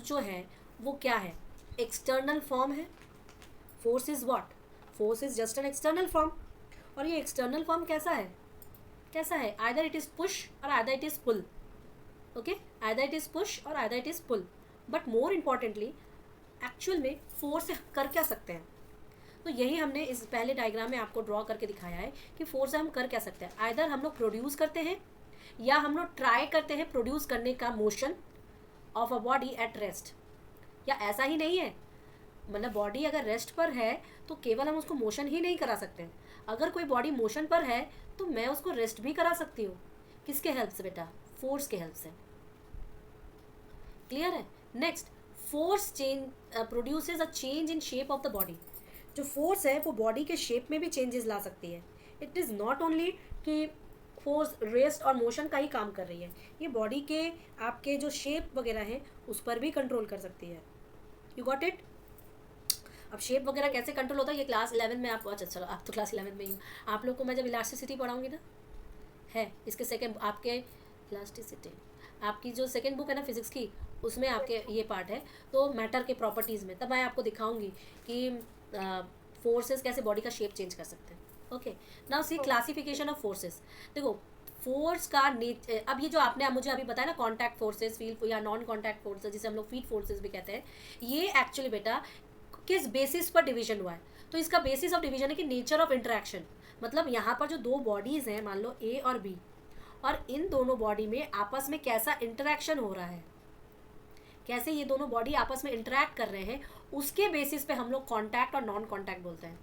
जो है वो क्या है, एक्सटर्नल फॉर्म है. Force is what, force is just an external form. और ये एक्सटर्नल फॉर्म कैसा है, कैसा है, आइदर इट इज पुश और either it is pull. Okay, either it is push और either it is pull. But more importantly actual में force से कर क्या सकते हैं. तो यही हमने इस पहले डायग्राम में आपको ड्रॉ करके दिखाया है कि फोर्स से हम कर क्या सकते हैं. आइदर हम लोग प्रोड्यूस करते हैं या हम लोग ट्राई करते हैं प्रोड्यूस करने का motion of a body at rest. या ऐसा ही नहीं है, मतलब बॉडी अगर रेस्ट पर है तो केवल हम उसको मोशन ही नहीं करा सकते. अगर कोई बॉडी मोशन पर है तो मैं उसको रेस्ट भी करा सकती हूँ. किसके हेल्प से बेटा, फोर्स के हेल्प से. क्लियर है. Next, force change produces a change in shape of the body. जो फोर्स है वो बॉडी के शेप में भी चेंजेस ला सकती है. इट इज़ नॉट ओनली कि फोर्स रेस्ट और मोशन का ही काम कर रही है, ये बॉडी के आपके जो शेप वगैरह हैं उस पर भी कंट्रोल कर सकती है. You got it. अब शेप वगैरह कैसे कंट्रोल होता है ये क्लास 11 में आप, अच्छा चलो आप तो क्लास 11 में ही हो. आप लोग को मैं जब इलास्टिसिटी पढ़ाऊंगी ना, है इसके सेकेंड आपके इलास्टिसिटी, आपकी जो सेकेंड बुक है ना फिजिक्स की, उसमें आपके ये पार्ट है. तो मैटर के प्रॉपर्टीज़ में तब मैं आपको दिखाऊंगी कि फोर्सेस कैसे बॉडी का शेप चेंज कर सकते हैं. Okay, now see classification of forces. देखो फोर्स का अब ये जो आपने मुझे अभी बताया ना, कॉन्टैक्ट फोर्सेस, फील्ड या नॉन कॉन्टैक्ट फोर्सेस, जिसे हम लोग फील्ड फोर्सेस भी कहते हैं, ये एक्चुअली बेटा किस बेसिस पर डिवीजन हुआ है. तो इसका बेसिस ऑफ डिवीजन है कि नेचर ऑफ इंटरेक्शन. मतलब यहाँ पर जो दो बॉडीज़ हैं, मान लो ए और बी, और इन दोनों बॉडी में आपस में कैसा इंटरेक्शन हो रहा है, कैसे ये दोनों बॉडी आपस में इंटरेक्ट कर रहे हैं, उसके बेसिस पे हम लोग कॉन्टैक्ट और नॉन कॉन्टैक्ट बोलते हैं.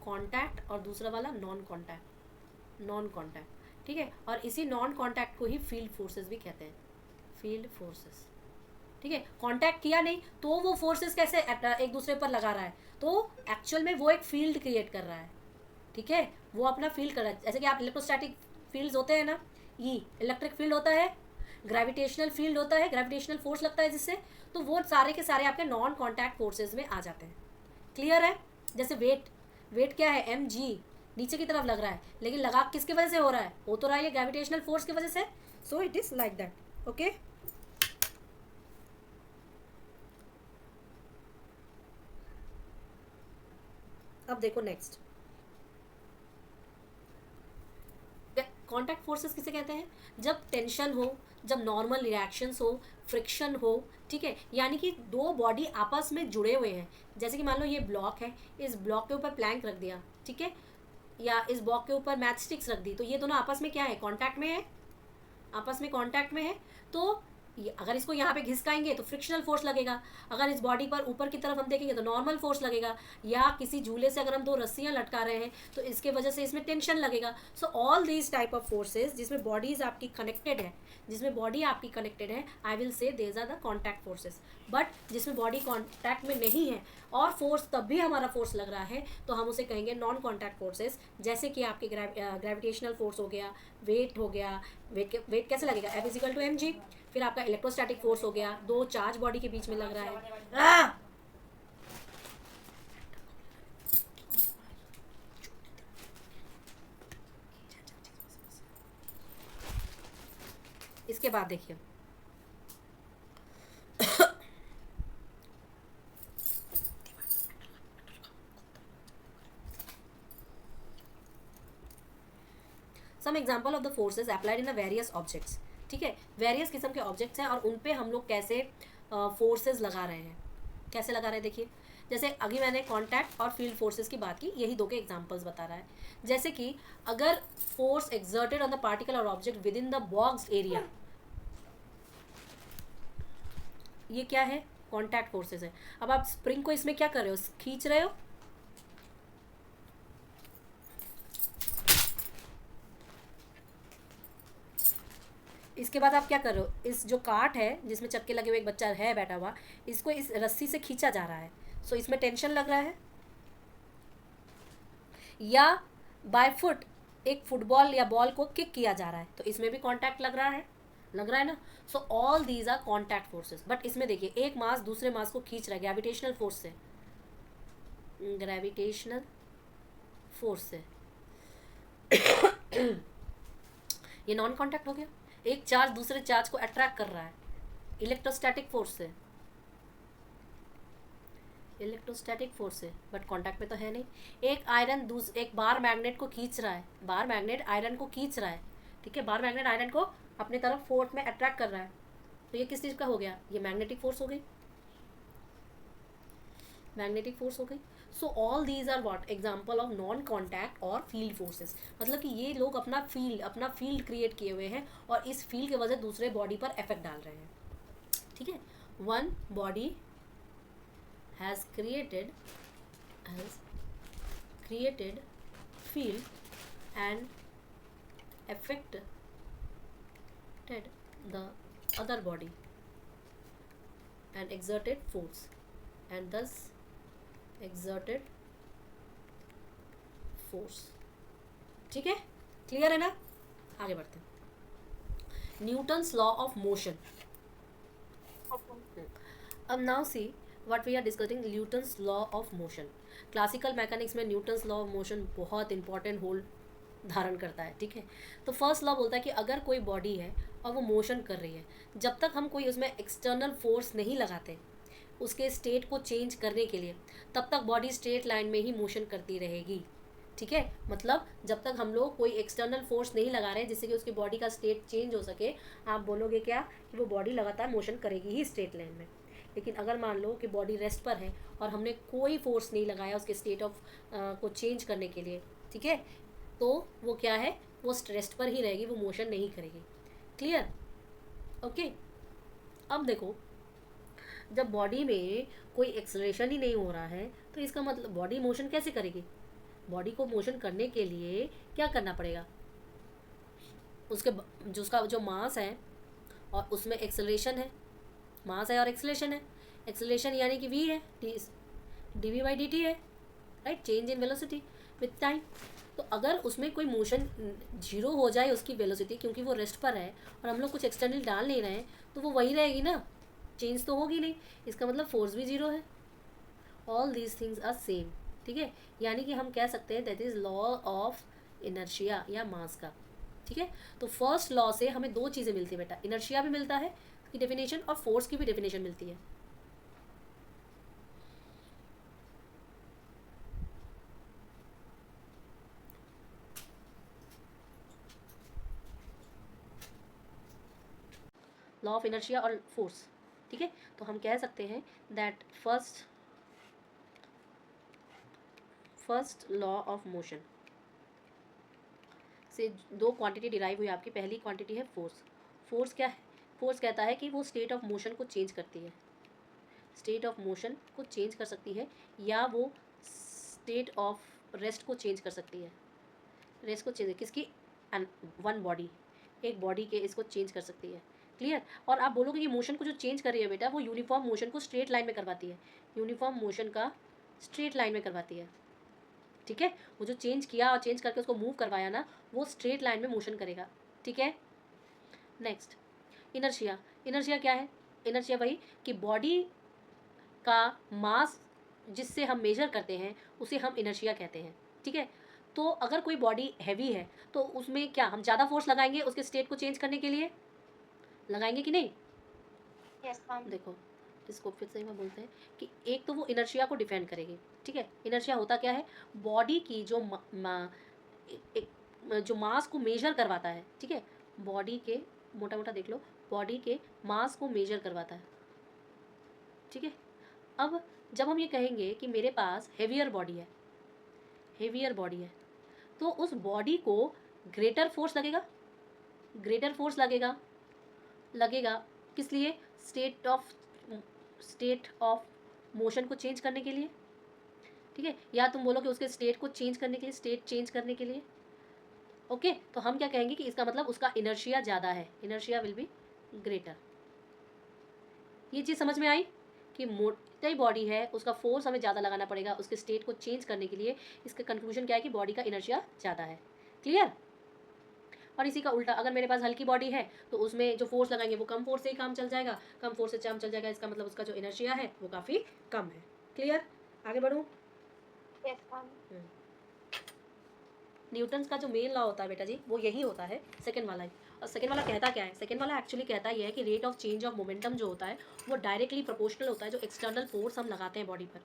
कॉन्टैक्ट और दूसरा वाला नॉन कॉन्टैक्ट, नॉन कॉन्टैक्ट. ठीक है, और इसी नॉन कॉन्टैक्ट को ही फील्ड फोर्सेस भी कहते हैं, फील्ड फोर्सेस. ठीक है, कांटेक्ट किया नहीं तो वो फोर्सेस कैसे एक दूसरे पर लगा रहा है, तो एक्चुअल में वो एक फील्ड क्रिएट कर रहा है. ठीक है, वो अपना फील्ड कर रहा है. जैसे कि आप इलेक्ट्रोस्टैटिक फील्ड्स होते हैं ना, ये इलेक्ट्रिक फील्ड होता है, ग्रेविटेशनल फील्ड होता है, ग्रेविटेशनल फोर्स लगता है जिससे, तो वो सारे के सारे आपके नॉन कॉन्टैक्ट फोर्सेज में आ जाते हैं. क्लियर है. जैसे वेट, वेट क्या है, एम जी, नीचे की तरफ लग रहा है, लेकिन लगा किसकी वजह से हो रहा है, हो तो रहा है ग्रेविटेशनल फोर्स की वजह से. So it is like that. Okay, अब देखो नेक्स्ट, कॉन्टैक्ट फोर्सेस किसे कहते हैं, जब टेंशन हो, जब नॉर्मल रिएक्शंस हो, फ्रिक्शन हो. ठीक है, यानी कि दो बॉडी आपस में जुड़े हुए हैं. जैसे कि मान लो ये ब्लॉक है, इस ब्लॉक के ऊपर प्लैंक रख दिया, ठीक है, या इस ब्लॉक के ऊपर मैच स्टिक्स रख दी, तो ये दोनों आपस में क्या है, कॉन्टैक्ट में है, आपस में कॉन्टैक्ट में है. तो अगर इसको यहाँ पे घिसकाएंगे तो फ्रिक्शनल फोर्स लगेगा, अगर इस बॉडी पर ऊपर की तरफ हम देखेंगे तो नॉर्मल फोर्स लगेगा, या किसी झूले से अगर हम दो रस्सियाँ लटका रहे हैं तो इसके वजह से इसमें टेंशन लगेगा. सो all these type of forces जिसमें बॉडीज आपकी कनेक्टेड है, जिसमें बॉडी आपकी कनेक्टेड है, आई will say these are the contact forces. But जिसमें बॉडी कॉन्टैक्ट में नहीं है और फोर्स तब भी हमारा फोर्स लग रहा है तो हम उसे कहेंगे नॉन कॉन्टैक्ट फोर्सेज. जैसे कि आपके ग्रेविटेशनल फोर्स हो गया, वेट हो गया, वेट कैसे लगेगा, F equal to M G. फिर आपका इलेक्ट्रोस्टैटिक फोर्स हो गया, दो चार्ज बॉडी के बीच में लग रहा है. इसके बाद देखिए some example of the forces applied in the various objects. ठीक है, वेरियस किस्म के ऑब्जेक्ट्स हैं और उन पे हम लोग कैसे फोर्सेस लगा रहे हैं, कैसे लगा रहे हैं. देखिए, जैसे अभी मैंने कॉन्टैक्ट और फील्ड फोर्सेस की बात की, यही दो के एग्जांपल्स बता रहा है. जैसे कि अगर force exerted on the particle और object within the boxed area, ये क्या है, कॉन्टैक्ट फोर्सेस है. अब आप स्प्रिंग को इसमें क्या कर रहे हो, खींच रहे हो, इसके बाद आप क्या कर रहे हो, इस जो काट है जिसमें चक्के लगे हुए एक बच्चा है बैठा हुआ, इसको इस रस्सी से खींचा जा रहा है. सो इसमें टेंशन लग रहा है. या बाय फुट एक फुटबॉल या बॉल को किक किया जा रहा है तो इसमें भी कांटेक्ट लग रहा है, लग रहा है ना. So all these are contact forces. But इसमें देखिए एक मास दूसरे मास को खींच रहा है ग्रेविटेशनल फोर्स से, ग्रेविटेशनल फोर्स से. ये नॉन कांटेक्ट हो गया. एक चार्ज दूसरे चार्ज को अट्रैक्ट कर रहा है इलेक्ट्रोस्टैटिक फोर्स से. इलेक्ट्रोस्टैटिक फोर्स से, बट कांटेक्ट में तो है नहीं। एक आयरन एक बार मैग्नेट को खींच रहा है, बार मैग्नेट आयरन को खींच रहा है, ठीक है, बार मैग्नेट आयरन को अपने तरफ फोर्स में अट्रैक्ट कर रहा है, तो ये किस चीज़ का हो गया, ये मैग्नेटिक फोर्स हो गई, मैग्नेटिक फोर्स हो गई। So all these are what example of non contact और फील्ड फोर्सेस। मतलब कि ये लोग अपना फील्ड क्रिएट किए हुए हैं और इस फील्ड की वजह से दूसरे बॉडी पर इफेक्ट डाल रहे हैं, ठीक है। One body has created field and affected the other body and exerted force and thus exerted force, ठीक है, क्लियर है ना। आगे बढ़ते हैं। Newton's law of motion. अब now see what we are discussing Newton's law of motion. Classical mechanics में Newton's law of motion बहुत इंपॉर्टेंट होल धारण करता है, ठीक है। तो फर्स्ट लॉ बोलता है कि अगर कोई बॉडी है और वो मोशन कर रही है, जब तक हम कोई उसमें एक्सटर्नल फोर्स नहीं लगाते उसके स्टेट को चेंज करने के लिए, तब तक बॉडी स्ट्रेट लाइन में ही मोशन करती रहेगी, ठीक है। मतलब जब तक हम लोग कोई एक्सटर्नल फोर्स नहीं लगा रहे जिससे कि उसकी बॉडी का स्टेट चेंज हो सके, आप बोलोगे क्या कि वो बॉडी लगातार मोशन करेगी ही स्ट्रेट लाइन में। लेकिन अगर मान लो कि बॉडी रेस्ट पर है और हमने कोई फोर्स नहीं लगाया उसके स्टेट ऑफ को चेंज करने के लिए, ठीक है, तो वो क्या है, वो रेस्ट पर ही रहेगी, वो मोशन नहीं करेगी। Clear, okay. अब देखो, जब बॉडी में कोई एक्सेलरेशन ही नहीं हो रहा है तो इसका मतलब बॉडी मोशन कैसे करेगी। बॉडी को मोशन करने के लिए क्या करना पड़ेगा, उसके जो उसका जो मास है और उसमें एक्सेलरेशन है, मास है और एक्सेलरेशन है। एक्सेलरेशन यानी कि v है, डी बाई डी टी है, right, change in velocity with time. तो अगर उसमें कोई मोशन जीरो हो जाए उसकी वेलोसिटी, क्योंकि वो रेस्ट पर है और हम लोग कुछ एक्सटर्नल डाल नहीं रहे हैं, तो वो वही रहेगी ना, चेंज तो होगी नहीं, इसका मतलब फोर्स भी जीरो है। All these things are same, ठीक है। यानी कि हम कह सकते हैं that is law of inertia या मास का, ठीक है। तो फर्स्ट लॉ से हमें दो चीज़ें मिलती है बेटा, इनर्शिया भी मिलता है की डेफिनेशन और फोर्स की भी डेफिनेशन मिलती है। लॉ ऑफ इनर्शिया और फोर्स, ठीक है। तो हम कह सकते हैं that first law of motion से दो क्वांटिटी डिराइव हुई आपकी। पहली क्वांटिटी है फोर्स। फोर्स क्या है, फोर्स कहता है कि वो स्टेट ऑफ मोशन को चेंज करती है, स्टेट ऑफ मोशन को चेंज कर सकती है, या वो स्टेट ऑफ रेस्ट को चेंज कर सकती है। रेस्ट को चेंज किसकी, वन बॉडी, एक बॉडी के इसको चेंज कर सकती है। क्लियर। और आप बोलोगे कि मोशन को जो चेंज कर रही है बेटा, वो यूनिफॉर्म मोशन को स्ट्रेट लाइन में करवाती है, यूनिफॉर्म मोशन का स्ट्रेट लाइन में करवाती है, ठीक है। वो जो चेंज किया और चेंज करके उसको मूव करवाया ना, वो स्ट्रेट लाइन में मोशन करेगा, ठीक है। Next, inertia. इनर्शिया क्या है, इनर्शिया वही कि बॉडी का मास जिससे हम मेजर करते हैं उसे हम इनर्शिया कहते हैं, ठीक है। तो अगर कोई बॉडी हैवी है तो उसमें क्या हम ज़्यादा फोर्स लगाएंगे उसके स्टेट को चेंज करने के लिए, लगाएंगे कि नहीं। Yes ma'am. देखो इसको फिर से मैं बोलते हैं कि एक तो वो इनर्शिया को डिफेंड करेगी, ठीक है। इनर्शिया होता क्या है, बॉडी की जो जो मास को मेजर करवाता है, ठीक है, बॉडी के मोटा मोटा देख लो, बॉडी के मास को मेजर करवाता है, ठीक है। अब जब हम ये कहेंगे कि मेरे पास हेवियर बॉडी है, हेवियर बॉडी है, तो उस बॉडी को ग्रेटर फोर्स लगेगा, ग्रेटर फोर्स लगेगा, लगेगा किस लिए, स्टेट ऑफ मोशन को चेंज करने के लिए, ठीक है। या तुम बोलो कि उसके स्टेट को चेंज करने के लिए, स्टेट चेंज करने के लिए, ओके। तो हम क्या कहेंगे कि इसका मतलब उसका इनर्शिया ज़्यादा है, इनर्शिया विल बी ग्रेटर। ये चीज़ समझ में आई कि मोटी बॉडी है उसका फोर्स हमें ज़्यादा लगाना पड़ेगा उसके स्टेट को चेंज करने के लिए। इसका कंक्लूजन क्या है कि बॉडी का इनर्शिया ज़्यादा है, क्लियर। और इसी का उल्टा, अगर मेरे पास हल्की बॉडी है तो उसमें जो फोर्स लगाएंगे वो कम फोर्स से ही काम चल जाएगा, कम फोर्स से काम चल जाएगा, इसका मतलब उसका जो इनर्शिया है वो काफ़ी कम है, क्लियर। आगे बढ़ूँ। Yes ma'am. न्यूटन्स का जो मेन लॉ होता है बेटा जी, वो यही होता है, सेकंड वाला ही। और सेकंड वाला कहता क्या है, सेकंड वाला एक्चुअली कहता ये है कि rate of change of momentum जो होता है वो डायरेक्टली प्रोपोर्शनल होता है जो एक्सटर्नल फोर्स हम लगाते हैं बॉडी पर,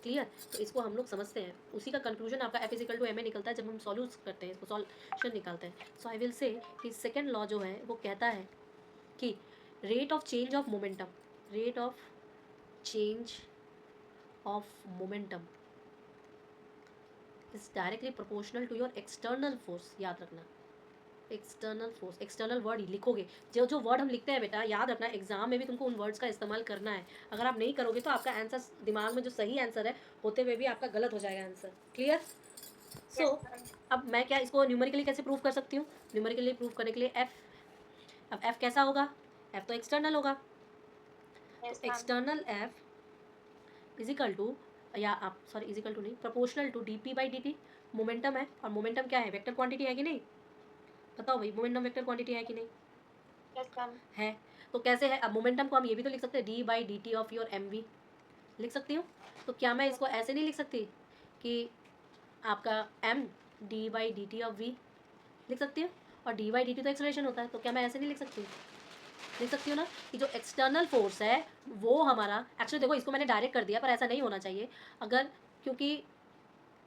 क्लियर? तो इसको हम लोग समझते हैं, उसी का कंक्लूजन आपका F equal to M A निकलता है जब हम सॉल्यूट करते हैं, इसको सॉल्यूशन निकालते हैं. सो आई विल से कि सेकेंड लॉ जो है वो कहता है कि rate of change of momentum, rate of change of momentum is directly proportional to your external force. याद रखना, एक्सटर्नल फोर्स, एक्सटर्नल वर्ड ही लिखोगे. जो जो वर्ड हम लिखते हैं बेटा, याद रखना एग्जाम में भी तुमको उन वर्ड्स का इस्तेमाल करना है. अगर आप नहीं करोगे तो आपका आंसर दिमाग में जो सही आंसर है होते हुए भी आपका गलत हो जाएगा आंसर. क्लियर? सो Yes, ma'am. अब मैं क्या इसको न्यूमेरिकली कैसे प्रूव कर सकती हूँ? न्यूमेरिकली प्रूव करने के लिए एफ, अब एफ कैसा होगा? एफ तो एक्सटर्नल होगा. Yes, तो ma'am. External F equal to, या आप सॉरी इजिकल टू नहीं, proportional to D P by D T. Momentum है, और मोमेंटम क्या है? वेक्टर क्वांटिटी है कि नहीं? बताओ भाई, मोमेंटम वेक्टर क्वांटिटी है कि नहीं? Yes, ma'am. है. तो कैसे है? अब मोमेंटम को हम ये भी तो लिख सकते हैं, D by D T of your M V. लिख सकती हूँ. तो क्या मैं इसको ऐसे नहीं लिख सकती कि आपका M D by D T of V? लिख सकती हूँ. और डी बाई डी टी तो एक्सलेशन होता है, तो क्या मैं ऐसे नहीं लिख सकती? लिख सकती हूँ ना, कि जो एक्सटर्नल फोर्स है वो हमारा, एक्चुअली देखो इसको मैंने डायरेक्ट कर दिया पर ऐसा नहीं होना चाहिए. अगर, क्योंकि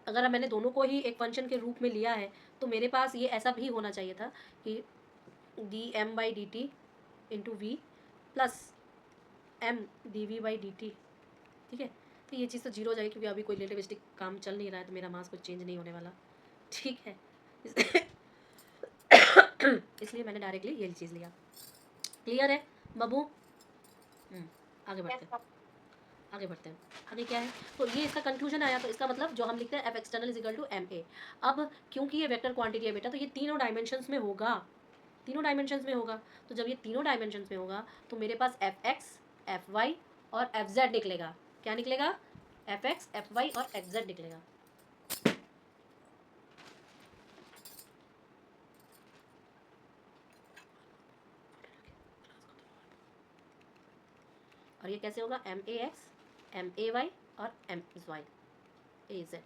अगर मैंने दोनों को ही एक फंक्शन के रूप में लिया है तो मेरे पास ये ऐसा भी होना चाहिए था कि D M by D T into V plus M D V by D T. ठीक है? तो ये चीज़ तो जीरो हो जाएगी क्योंकि अभी कोई रिलेटिविस्टिक काम चल नहीं रहा है, तो मेरा मास कुछ चेंज नहीं होने वाला. ठीक है? इसलिए मैंने डायरेक्टली ये चीज़ लिया. क्लियर है बाबू? आगे बढ़ते Yes, हैं, ma'am. आगे बढ़ते हैं. आगे क्या है? तो ये इसका कंक्लूजन आया. तो इसका मतलब जो हम लिखते हैं F external is equal to M A. अब क्योंकि ये वेक्टर क्वांटिटी है बेटा, तो ये तीनों डायमेंशंस में होगा, तीनों डायमेंशंस में होगा. तो जब ये तीनों डायमेंशंस में होगा तो मेरे पास एफ एक्स, एफ वाई और एफ जेड निकलेगा. क्या निकलेगा? एफ एक्स, एफ वाई और एफ जेड निकलेगा. और ये कैसे होगा? M A X, M A Y और एम वाई ए जेड.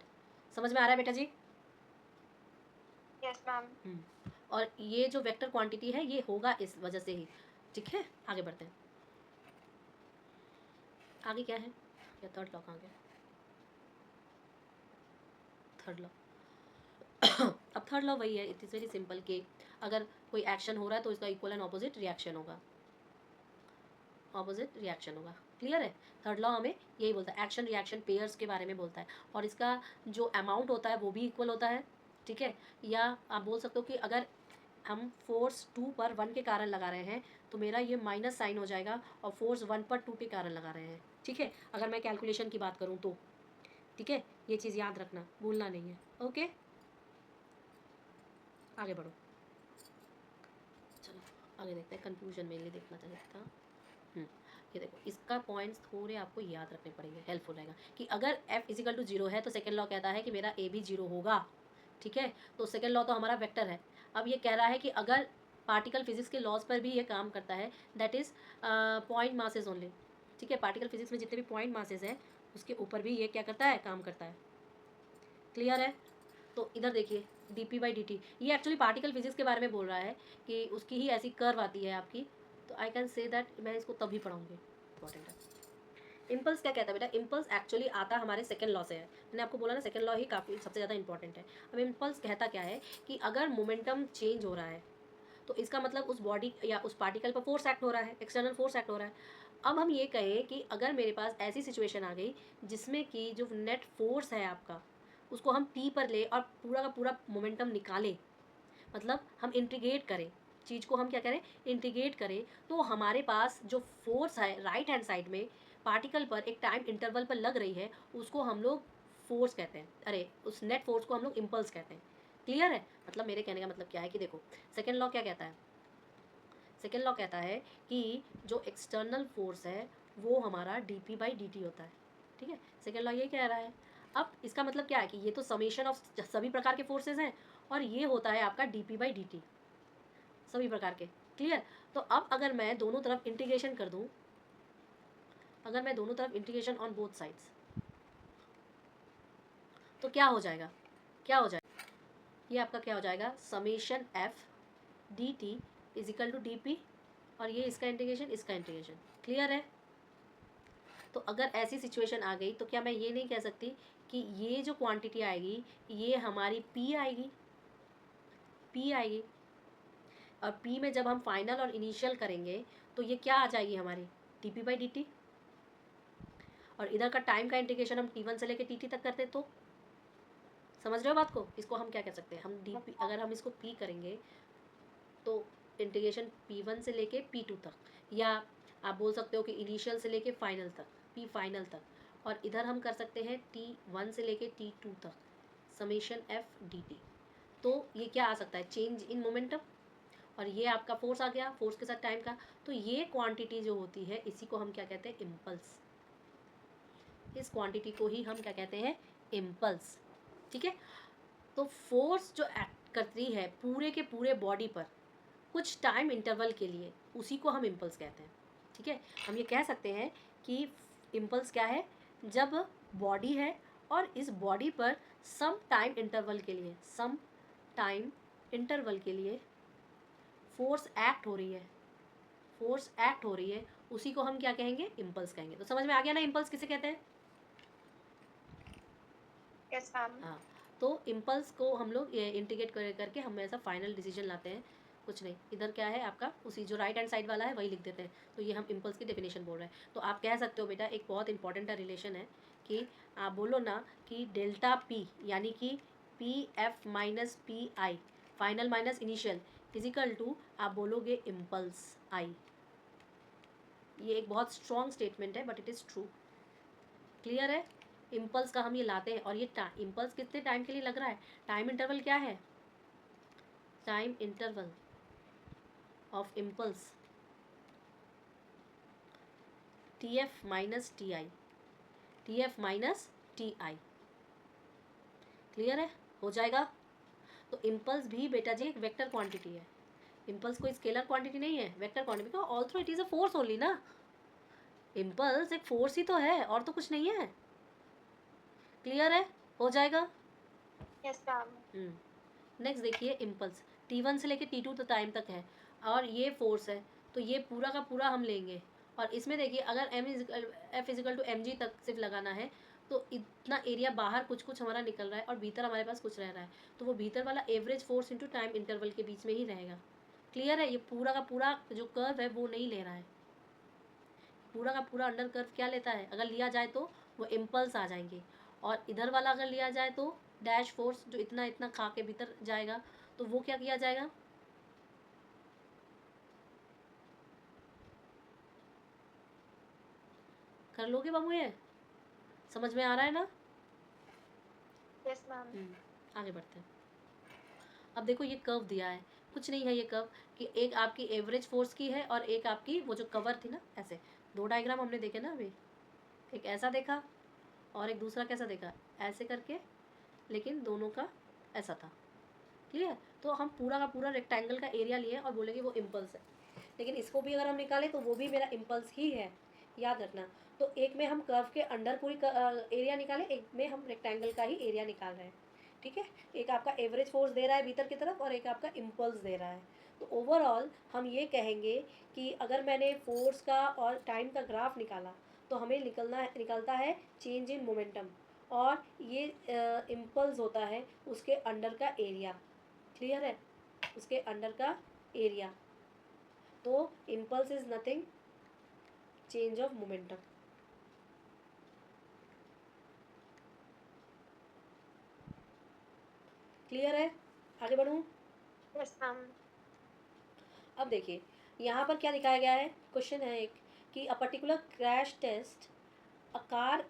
समझ में आ रहा है बेटा जी? Yes, ma'am. और ये जो वेक्टर क्वांटिटी है ये होगा इस वजह से ही. ठीक है? आगे बढ़ते हैं. आगे क्या है? या थर्ड लॉ कहाँ गया? Third law. अब थर्ड लॉ वही है, इट इज़ वेरी सिंपल कि अगर कोई एक्शन हो रहा है तो इसका इक्वल एंड ऑपोजिट रिएक्शन होगा, ऑपोजिट रिएक्शन होगा. क्लियर है? थर्ड लॉ हमें यही बोलता है, एक्शन रिएक्शन पेयर्स के बारे में बोलता है. और इसका जो अमाउंट होता है वो भी इक्वल होता है. ठीक है? या आप बोल सकते हो कि अगर हम फोर्स 2 पर 1 के कारण लगा रहे हैं तो मेरा ये माइनस साइन हो जाएगा, और फोर्स 1 पर 2 के कारण लगा रहे हैं. ठीक है? अगर मैं कैलकुलेशन की बात करूँ तो. ठीक है? ये चीज़ याद रखना, भूलना नहीं है. ओके, आगे बढ़ो. चलो आगे देखते हैं. कंक्लूजन मेनली देखना चाहिए था. ये देखो, इसका पॉइंट्स थोड़े आपको याद रखने पड़ेंगे, हेल्पफुल रहेगा. कि अगर f इजिकल टू 0 है तो सेकेंड लॉ कहता है कि मेरा a भी 0 होगा. ठीक है? तो सेकेंड लॉ तो हमारा वेक्टर है. अब ये कह रहा है कि अगर पार्टिकल फिजिक्स के लॉज पर भी ये काम करता है, that is point masses only. ठीक है? पार्टिकल फिजिक्स में जितने भी पॉइंट मासेस हैं उसके ऊपर भी ये क्या करता है? काम करता है. क्लियर है? तो इधर देखिए, D P by D T, ये एक्चुअली पार्टिकल फिजिक्स के बारे में बोल रहा है कि उसकी ही ऐसी कर्व आती है आपकी. तो आई कैन से दैट मैं इसको तभी पढ़ाऊँगी. इंपॉर्टेंट है. इम्पल्स क्या कहता है बेटा? इम्पल्स एक्चुअली आता हमारे सेकेंड लॉ से है. मैंने आपको बोला ना, सेकेंड लॉ ही काफ़ी सबसे ज़्यादा इंपॉर्टेंट है. अब इम्पल्स कहता क्या है कि अगर मोमेंटम चेंज हो रहा है तो इसका मतलब उस बॉडी या उस पार्टिकल पर फोर्स एक्ट हो रहा है, एक्सटर्नल फोर्स एक्ट हो रहा है. अब हम ये कहें कि अगर मेरे पास ऐसी सिचुएशन आ गई जिसमें कि जो नेट फोर्स है आपका उसको हम पी पर ले और पूरा का पूरा मोमेंटम निकालें, मतलब हम इंटीग्रेट करें चीज़ को, हम क्या करें? इंटीग्रेट करें. तो हमारे पास जो फोर्स है राइट हैंड साइड में पार्टिकल पर एक टाइम इंटरवल पर लग रही है उसको हम लोग फोर्स कहते हैं. अरे, उस नेट फोर्स को हम लोग इम्पल्स कहते हैं. क्लियर है? मतलब मेरे कहने का मतलब क्या है कि देखो, सेकेंड लॉ क्या कहता है? सेकेंड लॉ कहता है कि जो एक्सटर्नल फोर्स है वो हमारा D P by D T होता है. ठीक है? सेकेंड लॉ ये कह रहा है. अब इसका मतलब क्या है कि ये तो समेशन ऑफ सभी प्रकार के फोर्सेज हैं, और ये होता है आपका D P by D T सभी प्रकार के. क्लियर? तो अब अगर मैं दोनों तरफ इंटीग्रेशन कर दूं, अगर मैं दोनों तरफ इंटीग्रेशन ऑन बोथ साइड्स, तो क्या हो जाएगा? क्या हो जाएगा? ये आपका क्या हो जाएगा? Summation F D T is equal to D P, और ये इसका इंटीग्रेशन, इसका इंटीग्रेशन. क्लियर है? तो अगर ऐसी सिचुएशन आ गई तो क्या मैं ये नहीं कह सकती कि ये जो क्वांटिटी आएगी ये हमारी पी आएगी, पी आएगी, और पी में जब हम फाइनल और इनिशियल करेंगे तो ये क्या आ जाएगी हमारी T P by D T, और इधर का टाइम का इंटीग्रेशन हम टी वन से लेके टी टी तक करते तो समझ रहे हो बात को। इसको हम क्या कह सकते हैं, हम डी पी, अगर हम इसको पी करेंगे तो इंटीग्रेशन पी वन से लेके पी टू तक, या आप बोल सकते हो कि इनिशियल से लेके फाइनल तक, पी फाइनल तक, और इधर हम कर सकते हैं टी वन से लेके टी टू तक समेशन एफ डी टी। तो ये क्या आ सकता है, चेंज इन मोमेंटम, और ये आपका फोर्स आ गया, फोर्स के साथ टाइम का। तो ये क्वांटिटी जो होती है इसी को हम क्या कहते हैं, इम्पल्स। इस क्वांटिटी को ही हम क्या कहते हैं, इम्पल्स। ठीक है, तो फोर्स जो एक्ट करती है पूरे के पूरे बॉडी पर कुछ टाइम इंटरवल के लिए, उसी को हम इम्पल्स कहते हैं। ठीक है, हम ये कह सकते हैं कि इम्पल्स क्या है, जब बॉडी है और इस बॉडी पर सम टाइम इंटरवल के लिए, सम टाइम इंटरवल के लिए फोर्स एक्ट हो रही है, फोर्स एक्ट हो रही है, उसी को हम क्या कहेंगे, इम्पल्स कहेंगे। तो समझ में आ गया ना इम्पल्स किसे कहते हैं। Yes ma'am. हाँ, तो इम्पल्स को हम लोग इंटीग्रेट करके हम ऐसा फाइनल डिसीजन लाते हैं। कुछ नहीं, इधर क्या है आपका, उसी जो राइट हैंड साइड वाला है वही लिख देते हैं। तो ये हम इम्पल्स की डेफिनेशन बोल रहे हैं। तो आप कह सकते हो बेटा, एक बहुत इंपॉर्टेंट रिलेशन है कि आप बोलो ना कि डेल्टा पी यानी कि P F minus P I final minus initial physical to, आप बोलोगे इम्पल्स आई। ये एक बहुत स्ट्रॉन्ग स्टेटमेंट है but it is true. Clear है, इम्पल्स का हम ये लाते हैं, और ये इम्पल्स कितने टाइम के लिए लग रहा है, टाइम इंटरवल क्या है, time interval of impulse T F minus T I, T F minus T I. Clear है, हो जाएगा। तो इम्पल्स भी बेटा जी एक वेक्टर क्वांटिटी है, इम्पल्स कोई स्केलर क्वांटिटी नहीं है, vector quantity, because also it is a force only ना, इम्पल्स एक फोर्स ही तो है और तो कुछ नहीं है। क्लियर है, हो जाएगा। Yes ma'am. नेक्स्ट देखिए, इम्पल्स टी वन से लेके टी टू टाइम तक है, और ये फोर्स है, तो ये पूरा का पूरा हम लेंगे, और इसमें देखिए अगर F equal to M G तक सिर्फ लगाना है तो इतना एरिया बाहर कुछ कुछ हमारा निकल रहा है और भीतर हमारे पास कुछ रह रहा है, तो वो भीतर वाला average force into time interval के बीच में ही रहेगा। क्लियर है, ये पूरा का पूरा जो कर्व है वो नहीं ले रहा है, पूरा का पूरा अंडर कर्व क्या लेता है, अगर लिया जाए तो वो इम्पल्स आ जाएंगे, और इधर वाला अगर लिया जाए तो डैश फोर्स जो इतना इतना खा के भीतर जाएगा, तो वो क्या किया जाएगा, कर लोगे बाबू, ये समझ में आ रहा है ना। Yes ma'am. आगे बढ़ते हैं। अब देखो ये कर्व दिया है, कुछ नहीं है ये कर्व, कि एक आपकी एवरेज फोर्स की है और एक आपकी वो जो कवर थी ना, ऐसे दो डायग्राम हमने देखे ना अभी, एक ऐसा देखा और एक दूसरा कैसा देखा, ऐसे करके, लेकिन दोनों का ऐसा था। क्लियर, तो हम पूरा का पूरा रेक्टेंगल का एरिया लिए और बोलेंगे वो इम्पल्स है, लेकिन इसको भी अगर हम निकालें तो वो भी मेरा इम्पल्स ही है, याद रखना। तो एक में हम कर्व के अंडर पूरी एरिया निकालें, एक में हम रेक्टेंगल का ही एरिया निकाल रहे हैं। ठीक है, एक आपका एवरेज फोर्स दे रहा है भीतर की तरफ और एक आपका इम्पल्स दे रहा है। तो ओवरऑल हम ये कहेंगे कि अगर मैंने फोर्स का और टाइम का ग्राफ निकाला तो हमें निकलता है चेंज इन मोमेंटम, और ये इम्पल्स होता है उसके अंडर का एरिया। क्लियर है, उसके अंडर का एरिया। तो impulse is nothing, change of momentum. Clear है, आगे बढ़ूँ। Yes ma'am. अब देखिए यहाँ पर क्या दिखाया गया है, क्वेश्चन है एक कि a particular crash test, a car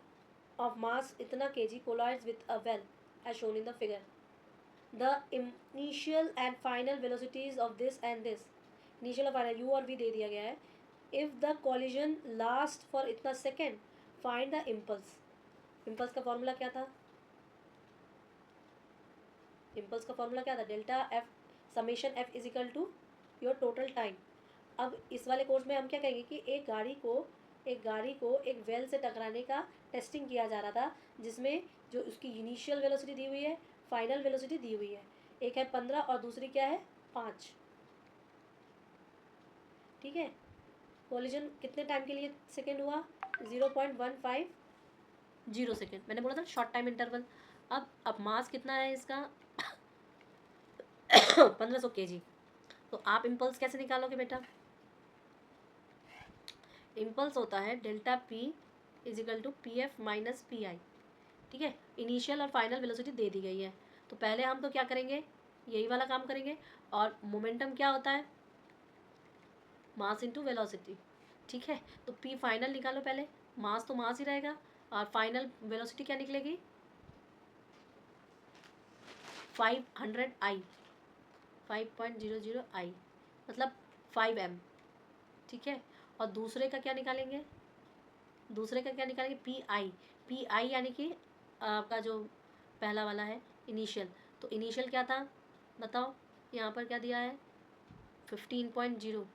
of mass इतना kg collides with a well as shown in the figure. The initial and final velocities of this and this, initial और final u और v दे दिया गया है। If the collision last for इतना second, find the impulse. impulse का formula क्या था, impulse का फॉर्मूला क्या था, delta F summation F is equal to your total time. अब इस वाले कोर्स में हम क्या कहेंगे कि एक गाड़ी को एक वेल से टकराने का टेस्टिंग किया जा रहा था, जिसमें जो उसकी इनिशियल वेलोसिटी दी हुई है, फाइनल वेलोसिटी दी हुई है, एक है 15 और दूसरी क्या है 5। ठीक है, कोलिजन कितने टाइम के लिए सेकेंड हुआ? 0.150 सेकेंड। मैंने बोला था शॉर्ट टाइम इंटरवल। अब मास कितना है इसका? 1500 kg। तो आप इम्पल्स कैसे निकालोगे बेटा? इम्पल्स होता है delta P equal to P F minus P I. ठीक है, इनिशियल और फाइनल वेलोसिटी दे दी गई है। तो पहले हम तो क्या करेंगे, यही वाला काम करेंगे। और मोमेंटम क्या होता है? Mass into velocity. ठीक है, तो पी फाइनल निकालो पहले। मास तो मास ही रहेगा, और फाइनल वेलोसिटी क्या निकलेगी? 500 आई, 5.00 आई, मतलब 5m। ठीक है, और दूसरे का क्या निकालेंगे? P I. पी आई यानी कि आपका जो पहला वाला है इनिशियल। तो इनिशियल क्या था बताओ? यहाँ पर क्या दिया है? 15.0,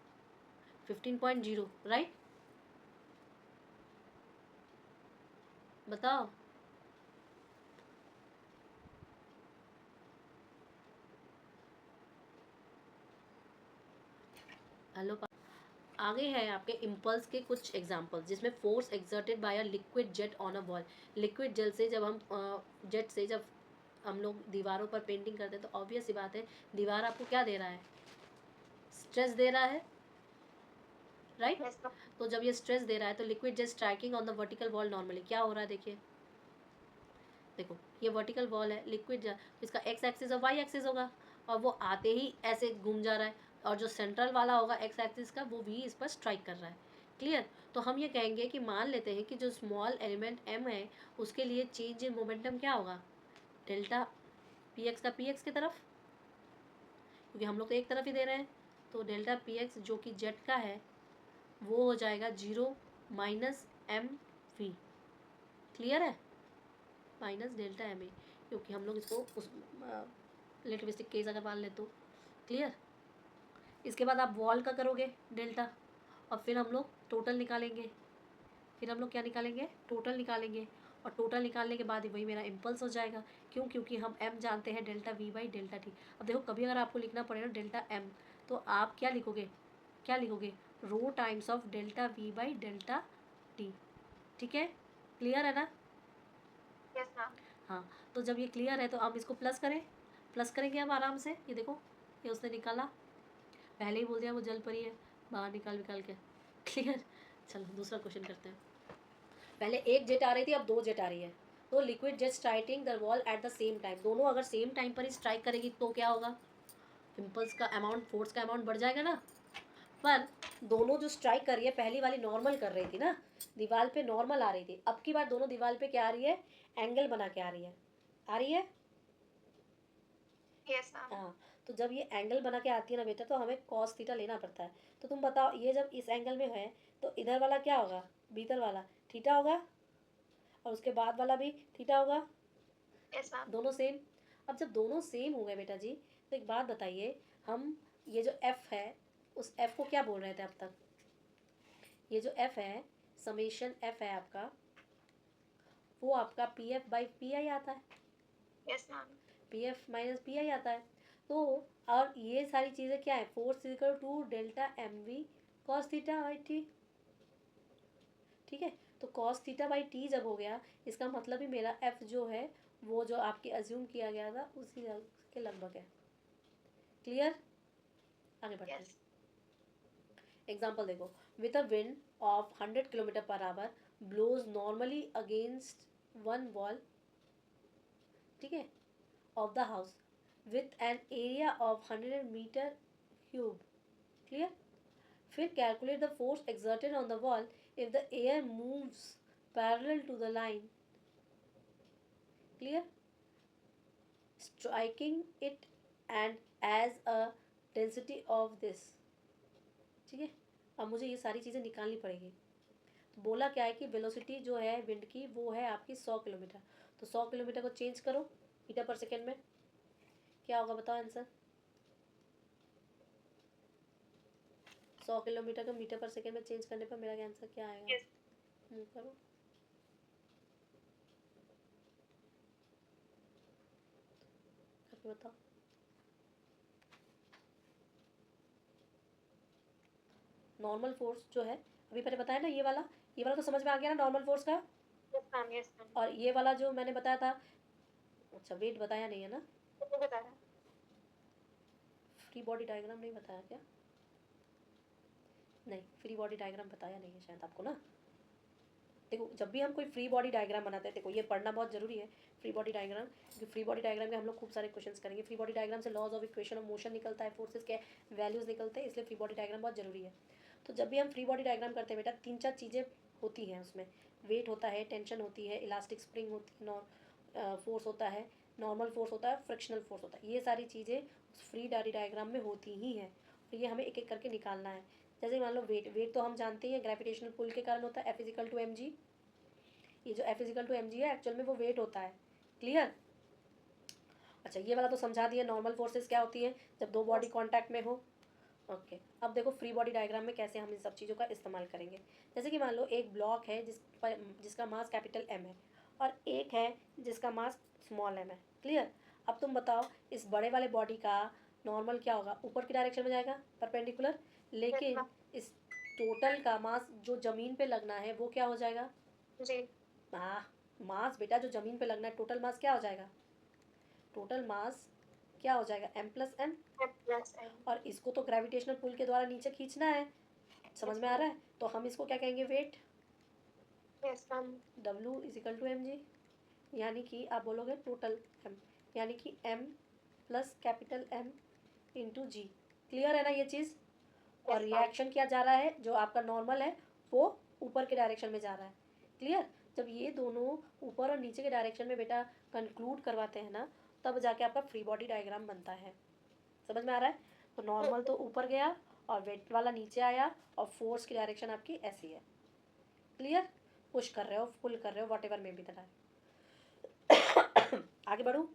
15.0 राइट। बताओ। हेलो। आगे है आपके इम्पल्स के कुछ एग्जांपल्स, जिसमें force exerted by a liquid jet on a wall. Liquid gel से जब हम जेट से जब हम लोग दीवारों पर पेंटिंग करते हैं, तो ऑब्वियस सी बात है दीवार आपको क्या दे रहा है? स्ट्रेस दे रहा है, राइट। Yes, ma'am. तो जब ये स्ट्रेस दे रहा है तो liquid jet striking on the vertical wall normally क्या हो रहा है? देखिए, देखो ये वर्टिकल वॉल है, लिक्विड इसका एक्स एक्सिस और वाई एक्सिस होगा, और वो आते ही ऐसे घूम जा रहा है, और जो सेंट्रल वाला होगा एक्स एक्सिस का, वो भी इस पर स्ट्राइक कर रहा है। क्लियर? तो हम ये कहेंगे कि मान लेते हैं कि जो स्मॉल एलिमेंट m है, उसके लिए चेंज इन मोमेंटम क्या होगा? डेल्टा पी एक्स का पी एक्स की तरफ, क्योंकि हम लोग तो एक तरफ ही दे रहे हैं। तो डेल्टा पी एक्स जो कि जेट का है, वो हो जाएगा 0 माइनस एम वी। क्लियर है? माइनस डेल्टा एम ए, क्योंकि हम लोग इसको उस रिलेटिविस्टिक केस अगर मान ले तो। क्लियर? इसके बाद आप वॉल का करोगे डेल्टा, और फिर हम लोग टोटल निकालेंगे। फिर हम लोग क्या निकालेंगे? टोटल निकालेंगे, और टोटल निकालने के बाद ही वही मेरा इम्पल्स हो जाएगा। क्यों? क्योंकि हम m जानते हैं delta v by delta T. अब देखो, कभी अगर आपको लिखना पड़े ना डेल्टा m, तो आप क्या लिखोगे? क्या लिखोगे? Rho times of delta v by delta t. ठीक है, क्लियर है ना? Yes, ma'am. हाँ, तो जब ये क्लियर है तो आप इसको प्लस करें। प्लस करेंगे अब आराम से। ये देखो, ये उसने निकाला, पहले ही बोल दिया वो जल परी है, बाहर निकाल के। क्लियर? चलो दूसरा क्वेश्चन करते हैं। पहले एक जेट आ रही थी, अब दो जेट आ रही है। तो liquid jet striking the wall at the same time, दोनों अगर सेम टाइम पर ही स्ट्राइक करेगी तो क्या होगा? इम्पल्स का अमाउंट, फोर्स का अमाउंट बढ़ जाएगा ना। पर दोनों जो स्ट्राइक कर रही है, पहली वाली नॉर्मल कर रही थी ना, दीवार पे नॉर्मल आ रही थी, अब की बार दोनों दीवार पे क्या आ रही है? एंगल बना के आ रही है। आ रही है? Yes, ma'am. हाँ, तो जब ये एंगल बना के आती है ना बेटा, तो हमें कॉस थीटा लेना पड़ता है। तो तुम बताओ, ये जब इस एंगल में है तो इधर वाला क्या होगा? भीतर वाला थीटा होगा, और उसके बाद वाला भी थीटा होगा। Yes, ma'am. दोनों सेम। अब जब दोनों सेम हो गए बेटा जी, तो एक बात बताइए, हम ये जो एफ है, उस एफ को क्या बोल रहे थे अब तक? ये जो एफ है, समेशन एफ है आपका, वो आपका P F by P I आता है। Yes, ma'am. P F minus P I आता है। तो और ये सारी चीज़ें क्या है? Force equal to delta M V cos theta by T. ठीक है, तो कॉस थीटा बाई टी जब हो गया, इसका मतलब ही मेरा एफ जो है, वो जो आपके अज्यूम किया गया था उसी के लगभग है। क्लियर? आगे बढ़ते हैं। Yes. एग्जाम्पल देखो, with a wind of 100 kilometre per hour blows normally against one wall, ठीक है, of the house with an area of 100 metre cube. Clear? फिर calculate the force exerted on the wall if the air moves parallel to the line. Clear? Striking it and as a density of this. ठीक है, अब मुझे ये सारी चीज़ें निकालनी पड़ेगी। तो बोला क्या है कि वेलोसिटी जो है विंड की, वो है आपकी 100 किलोमीटर। तो 100 किलोमीटर को चेंज करो मीटर पर सेकेंड में, क्या होगा बताओ आंसर? 100 किलोमीटर को मीटर पर सेकेंड में चेंज करने पर मेरा आंसर क्या आएगा? Yes. करो, करके बताओ। नॉर्मल फोर्स जो है अभी मैंने बताया ना, ये वाला तो समझ में आ गया ना नॉर्मल फोर्स का। Yes, ma'am. Yes, ma'am. और ये वाला जो मैंने बताया था, अच्छा वेट बताया नहीं है ना, वो बता रहा है। फ्री बॉडी डायग्राम नहीं बताया क्या? नहीं, फ्री बॉडी डायग्राम बताया नहीं है शायद आपको ना। देखो जब भी हम कोई फ्री बॉडी डायग्राम बनाते हैं, देखो ये पढ़ना बहुत जरूरी है फ्री बॉडी डायग्राम, क्योंकि फ्री बॉडी डायग्राम के हम लोग खूब सारे क्वेश्चंस करेंगे। फ्री बॉडी डायग्राम से laws of equation of motion निकलता है, फोर्सेस के वैल्यूज निकलते हैं, इसलिए फ्री बॉडी डायग्राम बहुत जरूरी है। तो जब भी हम फ्री बॉडी डायग्राम करते हैं बेटा, 3-4 चीज़ें होती हैं उसमें। वेट होता है, टेंशन होती है, इलास्टिक स्प्रिंग होती है, फोर्स होता है, नॉर्मल फोर्स होता है, फ्रिक्शनल फोर्स होता है। ये सारी चीज़ें उस फ्री बॉडी डायग्राम में होती ही हैं, तो ये हमें एक एक करके निकालना है। जैसे मान लो वेट तो हम जानते हैं ग्रेविटेशनल पुल के कारण होता है, F इजिकल टू mg। ये जो F इजिकल टू mg है एक्चुअल में वो वेट होता है। क्लियर? अच्छा ये वाला तो समझा दिया, नॉर्मल फोर्सेस क्या होती है जब दो बॉडी कांटेक्ट में हो। ओके, अब देखो फ्री बॉडी डायग्राम में कैसे हम इन सब चीज़ों का इस्तेमाल करेंगे। जैसे कि मान लो एक ब्लॉक है जिसका मास कैपिटल M है, और एक है जिसका मास स्मॉल m है। क्लियर? अब तुम बताओ इस बड़े वाले बॉडी का नॉर्मल क्या होगा, ऊपर की डायरेक्शन में जाएगा, परपेंडिकुलर। लेकिन इस टोटल का मास जो ज़मीन पे लगना है वो क्या हो जाएगा? जी। हाँ, मास बेटा जो ज़मीन पे लगना है, टोटल मास क्या हो जाएगा? टोटल मास क्या हो जाएगा? m plus m। Plus M. और इसको तो ग्रेविटेशनल पुल के द्वारा नीचे खींचना है, समझ में आ रहा है? तो हम इसको क्या कहेंगे? Weight. Yes, ma'am. W equal to mg, यानी कि आप बोलोगे टोटल m, यानी कि m plus capital M into G. Clear है ना ये चीज़? और Yes, ma'am. रिएक्शन क्या जा रहा है, जो आपका नॉर्मल है वो ऊपर के डायरेक्शन में जा रहा है। क्लियर? जब ये दोनों ऊपर और नीचे के डायरेक्शन में बेटा कंक्लूड करवाते हैं ना, तब जाके आपका फ्री बॉडी डायग्राम बनता है। समझ में आ रहा है? तो नॉर्मल तो ऊपर गया और वेट वाला नीचे आया, और फोर्स की डायरेक्शन आपकी ऐसी है। क्लियर? पुश कर रहे हो, पुल कर रहे हो, वॉट एवर में भी तरह है। आगे बढ़ूँ?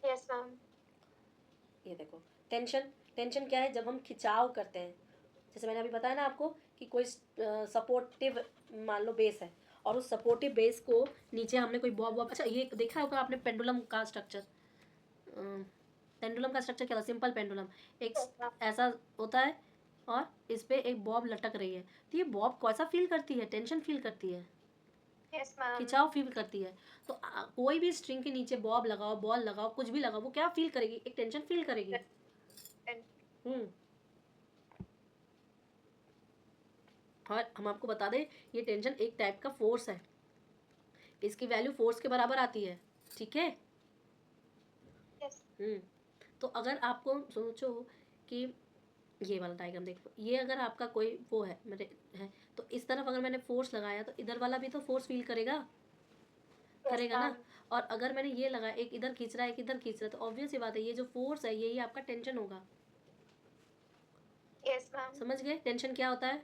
Yes, ma'am. ये देखो टेंशन क्या है, जब हम खिंचाव करते हैं। जैसे मैंने अभी बताया ना आपको कि कोई सपोर्टिव मान लो बेस है, और उस सपोर्टिव बेस को नीचे हमने कोई बॉब वॉब, अच्छा ये देखा होगा आपने पेंडुलम का स्ट्रक्चर। पेंडुलम का स्ट्रक्चर क्या होता है? सिंपल पेंडुलम एक Yes, ma'am. ऐसा होता है, और इस पे एक बॉब लटक रही है। तो ये बॉब कैसा फील करती है? टेंशन फील करती है, Yes, ma'am. खिंचाव फील करती है। तो कोई भी स्ट्रिंग के नीचे बॉब लगाओ, बॉल लगाओ, कुछ भी लगाओ, वो क्या फील करेगी? एक टेंशन फील करेगी। And हम्म और हम आपको बता दें, ये टेंशन एक टाइप का फोर्स है, इसकी वैल्यू फोर्स के बराबर आती है। ठीक है? yes. तो अगर आपको सोचो कि ये वाला डायग्राम देखो, ये अगर आपका कोई वो है मेरे है, तो इस तरफ अगर मैंने फोर्स लगाया तो इधर वाला भी तो फोर्स फील करेगा, Yes, करेगा ना। ma'am. और अगर मैंने ये लगाया, एक इधर खींच रहा है, एक इधर खींच रहा है, तो ऑब्वियस ही बात है ये जो फोर्स है यही आपका टेंशन होगा। Yes, ma'am. समझ गए टेंशन क्या होता है?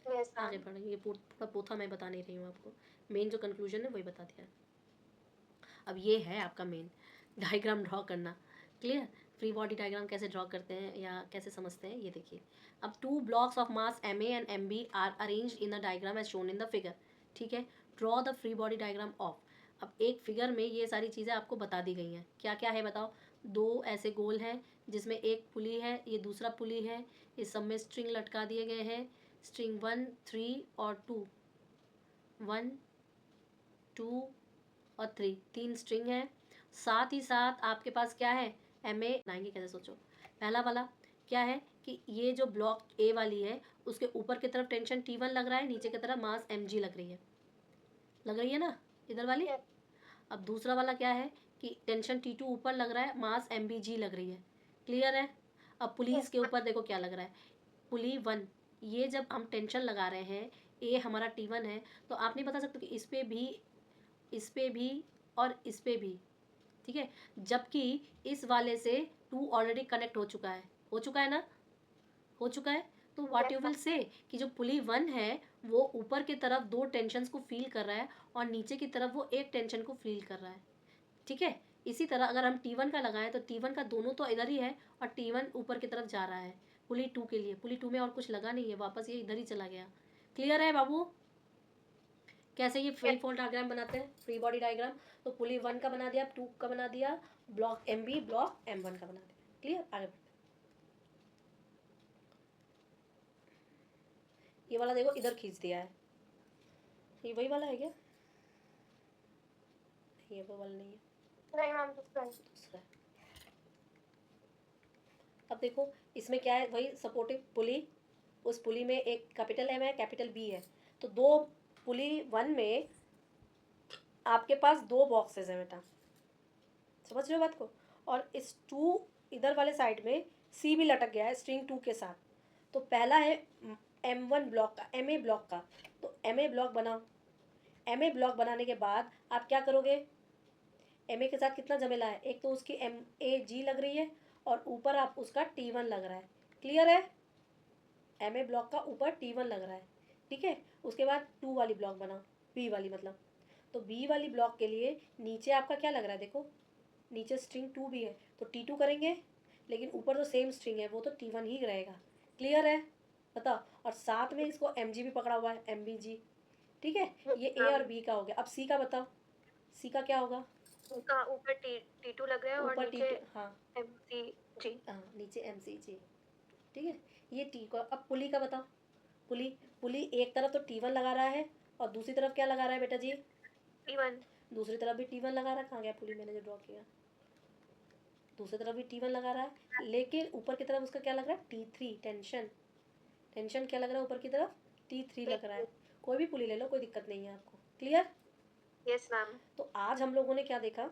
Yes, आगे ma'am. बढ़े, ये पूरा पोथा मैं बता नहीं रही हूँ आपको, मेन जो कंक्लूजन है वही बता दिया है। अब ये है आपका मेन डायग्राम ड्रॉ करना। क्लियर? फ्री बॉडी डायग्राम कैसे ड्रॉ करते हैं या कैसे समझते हैं ये देखिए। अब 2 blocks of mass MA and MB are arranged in the diagram as shown in the figure. ठीक है? Draw the free body diagram of. अब एक फिगर में ये सारी चीज़ें आपको बता दी गई हैं। क्या क्या है बताओ? 2 ऐसे गोल हैं जिसमें एक पुली है, ये दूसरा पुली है, इस सब में स्ट्रिंग लटका दिए गए हैं। स्ट्रिंग 1, 3 और 2, 1, 2 और 3, 3 स्ट्रिंग है। साथ ही साथ आपके पास क्या है? MA बनाएंगे कैसे, सोचो। पहला वाला क्या है कि ये जो ब्लॉक A वाली है उसके ऊपर की तरफ टेंशन T1 लग रहा है, नीचे की तरफ मास MG लग रही है ना इधर वाली। Yes. अब दूसरा वाला क्या है कि टेंशन T2 ऊपर लग रहा है, मास MBG लग रही है। क्लियर है? अब पुलिस के ऊपर देखो क्या लग रहा है, पुली 1। ये जब हम टेंशन लगा रहे हैं, A हमारा T1 है, तो आप नहीं बता सकते कि इस पे भी और इस पे भी। ठीक है? जबकि इस वाले से 2 ऑलरेडी कनेक्ट हो चुका है ना, हो चुका है। तो व्हाट यू विल से कि जो पुली 1 है वो ऊपर की तरफ 2 टेंशन्स को फील कर रहा है, और नीचे की तरफ वो एक टेंशन को फील कर रहा है। ठीक है? इसी तरह अगर हम T1 का लगाएं तो T1 का दोनों तो इधर ही है, और T1 ऊपर की तरफ जा रहा है पुली 2 के लिए। पुली 2 में और कुछ लगा नहीं है, वापस ये इधर ही चला गया। क्लियर है बाबू? कैसे ये फ्री फॉल डायग्राम बनाते हैं, फ्री बॉडी डायग्राम? तो पुली 1 का बना दिया, 2 का बना दिया, ब्लॉक MB ब्लॉक M1 का बना दिया। क्लियर? आगे बढ़ते ये वाला देखो इधर खींच दिया है, ये वही वाला है क्या? ये वो वाला नहीं है, नहीं मैम, डिफरेंट। दूसरा है। अब देखो इसमें क्या है, वही सपोर्टिव पुली, उस पुली में एक कैपिटल एम है, कैपिटल बी है, तो दो पुली वन में आपके पास दो बॉक्सेस हैं बेटा, समझ रहे हो बात को? और इस टू इधर वाले साइड में सी भी लटक गया है स्ट्रिंग टू के साथ। तो पहला है M1 ब्लॉक का, MA ब्लॉक का, तो MA ब्लॉक बनाओ। MA ब्लॉक बनाने के बाद आप क्या करोगे, MA के साथ कितना झमेला है, एक तो उसकी MAG लग रही है और ऊपर आप उसका T1 लग रहा है, क्लियर है? MA ब्लॉक का ऊपर T1 लग रहा है, ठीक है। उसके बाद टू वाली ब्लॉक बनाओ, बी वाली मतलब, तो बी वाली ब्लॉक के लिए नीचे आपका क्या लग रहा है, देखो नीचे स्ट्रिंग टू भी है तो T2 करेंगे, लेकिन ऊपर तो सेम स्ट्रिंग है वो तो T1 ही रहेगा, क्लियर है? बताओ। और साथ में इसको MG भी पकड़ा हुआ है, MBG, ठीक है। ये A और B का हो गया। अब C का बताओ, C का क्या होगा? का ऊपर T2 लग रहा है और ऊपर नीचे T2, हाँ MCG। हाँ, नीचे MCG, ठीक है। ये T का। अब पुली का बताओ, पुली, पुली एक तरफ तो T1 लगा रहा है और दूसरी तरफ क्या लगा रहा है बेटा जी? T1। दूसरी तरफ भी T1 लगा रहा है, कहाँ गया पुली, मैंने जो ड्रॉ किया, दूसरी तरफ भी T1 लगा रहा है, लेकिन ऊपर की तरफ उसका क्या लग रहा है, T3, टेंशन, टेंशन क्या लग रहा है ऊपर की तरफ, T3 लग रहा है। कोई भी पुली ले लो, कोई दिक्कत नहीं है आपको, क्लियर? Yes ma'am. तो आज हम लोगों ने क्या देखा,